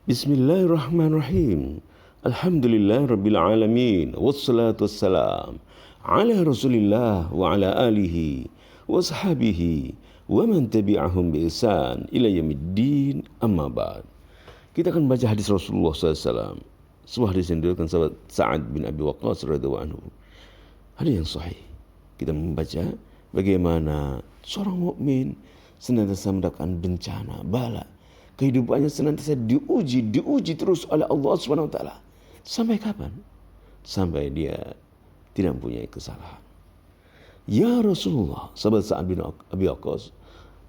Bismillahirrahmanirrahim. Alhamdulillah Rabbil Alamin. Wassalatu wassalam ala Rasulillah wa ala alihi wa sahabihi wa man tabi'ahum bi ihsan ila yaumiddin, amma ba'd. Kita akan baca hadis Rasulullah SAW. Sebuah hadis yang diriwayatkan sahabat Sa'ad bin Abi Waqqas radhiyallahu anhu. Hadis yang sahih. Kita membaca bagaimana seorang mukmin senantiasa mendapatkan bencana, bala. Kehidupannya senantiasa diuji terus oleh Allah Subhanahu wa taala. Sampai kapan? Sampai dia tidak mempunyai kesalahan. Ya Rasulullah, sahabat Sa'ad bin Abi Waqqas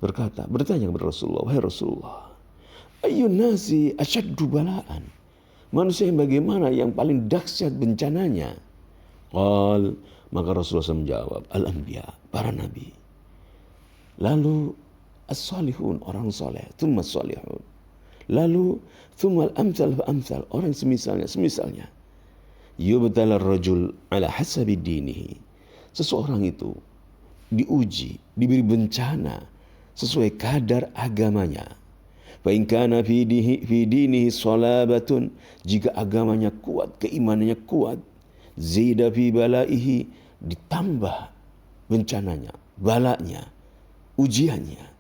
bertanya kepada Rasulullah, wahai Rasulullah, ayyun nasi asyaddu bala'an? Manusia yang bagaimana yang paling dahsyat bencananya? Maka Rasulullah SAW menjawab, al-anbiya, para nabi. Lalu as-salihun, orang soleh, thumma salihun. Lalu thumma al-amthal fa-amthal, orang semisalnya. Yubtala ar-rajul ala hasabi dinihi. Seseorang itu diuji, diberi bencana sesuai kadar agamanya. Fa in kana fi dinihi salabatun, jika agamanya kuat, keimanannya kuat, zida fi balaihi, ditambah bencananya, balanya, ujiannya.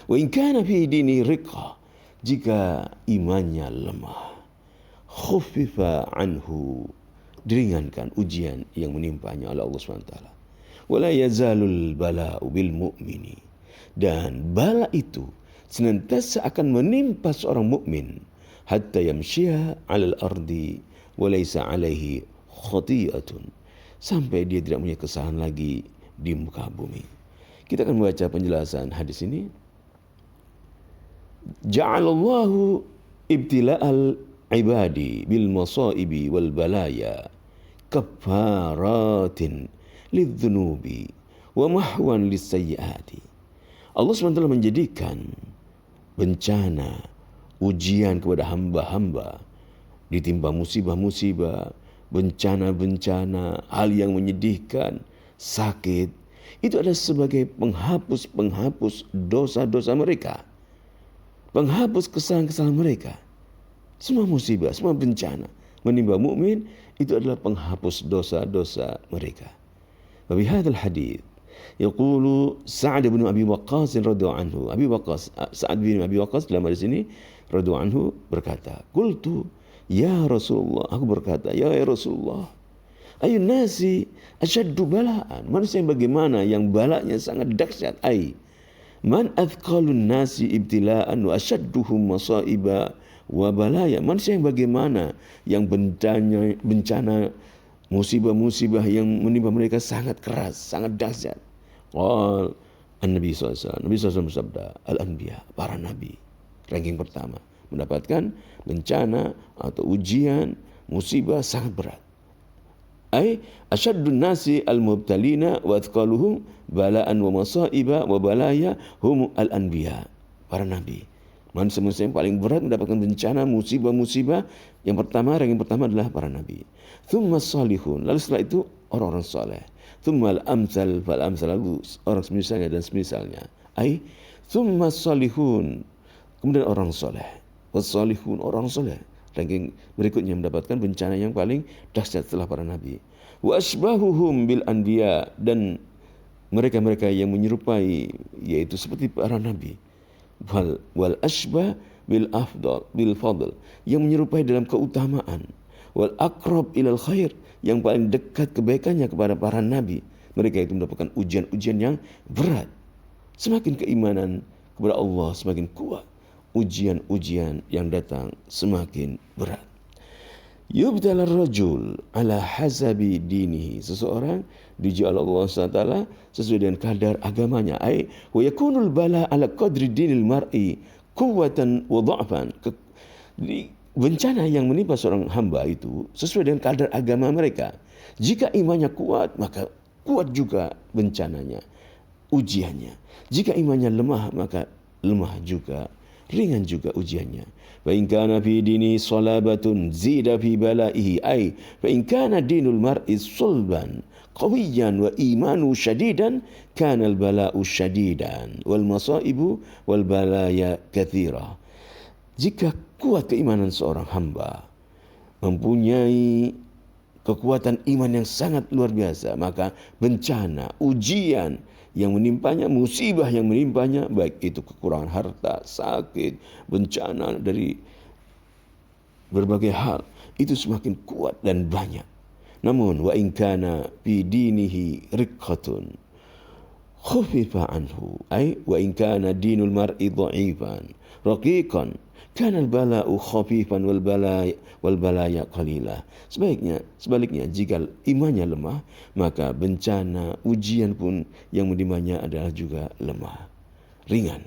Wa in kana fi dini riqqa, jika imannya lemah, khuffifa anhu, diringankan ujian yang menimpanya oleh Allah SWT. Wala yazalul bala'u bil mu'mini, dan bala itu senantiasa akan menimpa seorang mukmin hatta yamshiya 'alal ardi wa laysa 'alaihi khati'atun, sampai dia tidak punya kesalahan lagi di muka bumi. Kita akan membaca penjelasan hadis ini. Ja'alallahu ibtila'al ibadi bil masaibi wal balaya kaffaratin lidzunubi wa mahwan lisayyiati. Allah SWT menjadikan bencana, ujian kepada hamba-hamba, ditimpa musibah-musibah, bencana-bencana, hal yang menyedihkan, sakit, itu adalah sebagai penghapus dosa-dosa mereka, penghapus kesalahan-kesalahan mereka. Semua musibah, semua bencana menimpa mukmin itu adalah penghapus dosa-dosa mereka. Wa bi hadzal hadits yaqulu Sa'ad bin Abi Waqqas radhiyallahu anhu. Sa'ad bin Abi Waqqas dalam hadis ini radhiyallahu anhu berkata, qultu ya Rasulullah, aku berkata, ya Rasulullah, ayun nasi asyaddu bala'an, manusia yang bagaimana yang balanya sangat dahsyat? Man athqalun nasi ibtila'an wa asyadduhum masaiba wa balaya, manusia yang bagaimana yang bencana musibah-musibah yang menimpa mereka sangat keras, sangat dahsyat. Nabi SAW bersabda, al-anbiya, para nabi, ranking pertama, mendapatkan bencana atau ujian, musibah sangat berat. Asyaddun nasi al-mubtalina wa athqaluhum bala'an wa masaiba wa balaya hum al-anbiya, para nabi. Manusia yang paling berat mendapatkan bencana, musibah-musibah, yang pertama, ranking pertama adalah para nabi. Thumma salihun, lalu setelah itu orang-orang soleh. Thumma al-amthal fal-amthal, lalu orang semisalnya dan semisalnya. Thumma salihun, kemudian orang soleh. Was-salihun, orang soleh. Ranking berikutnya mendapatkan bencana yang paling dahsyat setelah para nabi. Wa asbahuhum bil anbiya, dan mereka-mereka yang menyerupai, yaitu seperti para nabi. Wal asbah bil afdal bil fadl, yang menyerupai dalam keutamaan. Wal aqrab ilal khair, yang paling dekat kebaikannya kepada para nabi. Mereka itu mendapatkan ujian-ujian yang berat. Semakin keimanan kepada Allah semakin kuat, ujian-ujian yang datang semakin berat. Yubtala rajul ala hasabi dinihi, seseorang diuji oleh Allah SWT sesuai dengan kadar agamanya. Wa yakunul bala ala qadri dinil mar'i quwwatan wa dha'fan, bencana yang menimpa seorang hamba itu sesuai dengan kadar agama mereka. Jika imannya kuat, maka kuat juga bencananya, ujiannya. Jika imannya lemah, maka lemah juga, ringan juga ujiannya. Fa in kana fi dini salabatun zida fi balaihi, fa in kana dinul mar'i sulban qawiyan wa imanu syadidan kana al bala'u syadidan wal masaibu wal balaya katsira. Jika kuat keimanan seorang hamba, mempunyai kekuatan iman yang sangat luar biasa, maka bencana, ujian yang menimpanya, musibah yang menimpanya, baik itu kekurangan harta, sakit, bencana dari berbagai hal, itu semakin kuat dan banyak. Namun wa in kana fi dinihi riqqatun khufifa anhu, ay wa in kana dinul mar'i dha'ifan raqiqan kana al-bala'u khafifan wal balaya qalilah. Sebaliknya jika imannya lemah, maka bencana, ujian pun yang menimpanya adalah juga lemah, ringan.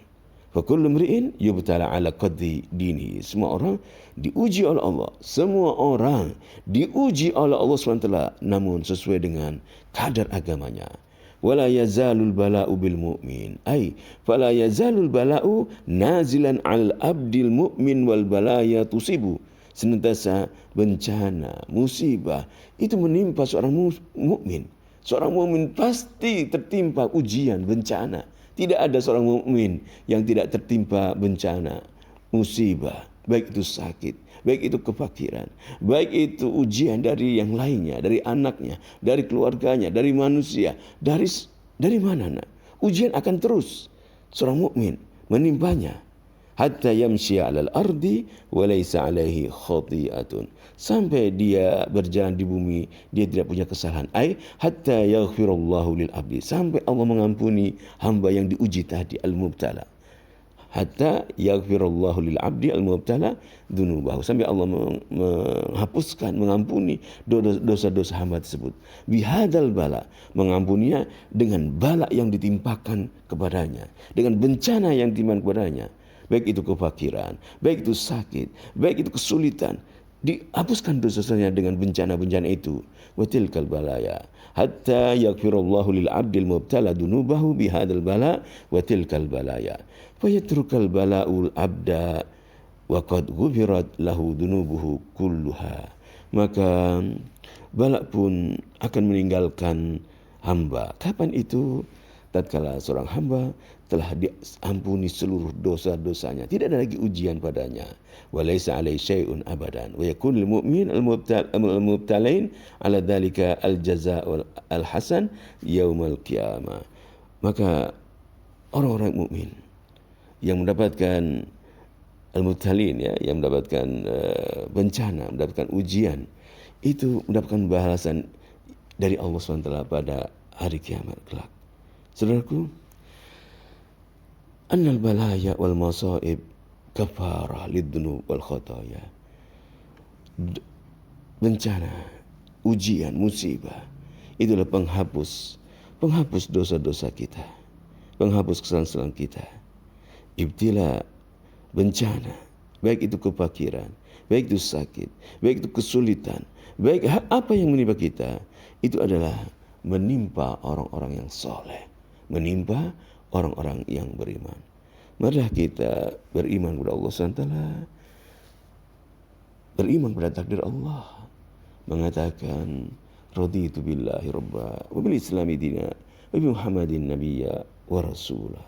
Fa kullu mri'in yubtala ala qadri dini. Semua orang diuji oleh Allah. Semua orang diuji oleh Allah SWT, namun sesuai dengan kadar agamanya. Wala yazalul bala'u bil mu'min. Ay, fala yazalul bala'u nazilan al abdil mu'min wal balaya tusibu. Senantiasa bencana, musibah itu menimpa seorang mukmin. Seorang mukmin pasti tertimpa ujian, bencana. Tidak ada seorang mukmin yang tidak tertimpa bencana, musibah, baik itu sakit, baik itu kefakiran, baik itu ujian dari yang lainnya, dari anaknya, dari keluarganya, dari manusia, dari mana nak? Ujian akan terus seorang mukmin menimpanya. Hatta yamshi 'alal ardi wa laysa 'alaihi khati'atun. Sampai dia berjalan di bumi, dia tidak punya kesalahan. Ai hatta yaghfirullahu lil abdi. Sampai Allah mengampuni hamba yang diuji tadi, al-mubtala. Hatta yaghfirullahu lil abdi al-mubtala dzunubahu. Sampai Allah menghapuskan, mengampuni dosa-dosa hamba tersebut. Bihadal bala, mengampuninya dengan bala yang ditimpakan kepadanya, dengan bencana yang ditimpakan kepadanya. Baik itu kefakiran, baik itu sakit, baik itu kesulitan, dihapuskan dosa-dosanya dengan bencana-bencana itu. Wa tilkal balaya hatta yaghfirullahu lil 'abdil mubtala dunubahu bihadzal bala wa tilkal balaya. Fa yatrukal bala'ul 'abda wa qad ghufirat lahu dunubuhu kulluha. Maka balak pun akan meninggalkan hamba. Kapan itu? Tatkala seorang hamba telah diampuni seluruh dosa-dosanya, tidak ada lagi ujian padanya. Walaysa 'alaihi syai'un abadan wa yakun lil mu'min al-mubtalain 'ala dzalika al-jazaa'ul al-hasan yaumal qiyamah. Maka orang-orang mukmin yang mendapatkan al-mubtalin, ya, yang mendapatkan bencana, mendapatkan ujian, itu mendapatkan balasan dari Allah SWT pada hari kiamat kelak. Saudaraku, annal balaya wal masaib kafarah lidzunub wal khataya. Bencana, ujian, musibah itulah penghapus dosa-dosa kita, penghapus kesalahan-kesalahan kita. Ibtila, bencana, baik itu kefakiran, baik itu sakit, baik itu kesulitan, baik apa yang menimpa kita, itu adalah menimpa orang-orang yang soleh, menimpa orang-orang yang beriman. Marilah kita beriman kepada Allah SWT, beriman pada takdir Allah, mengatakan raditu billahi rabba wa bil islami dina wa bi Muhammadin nabiyya wa rasulah.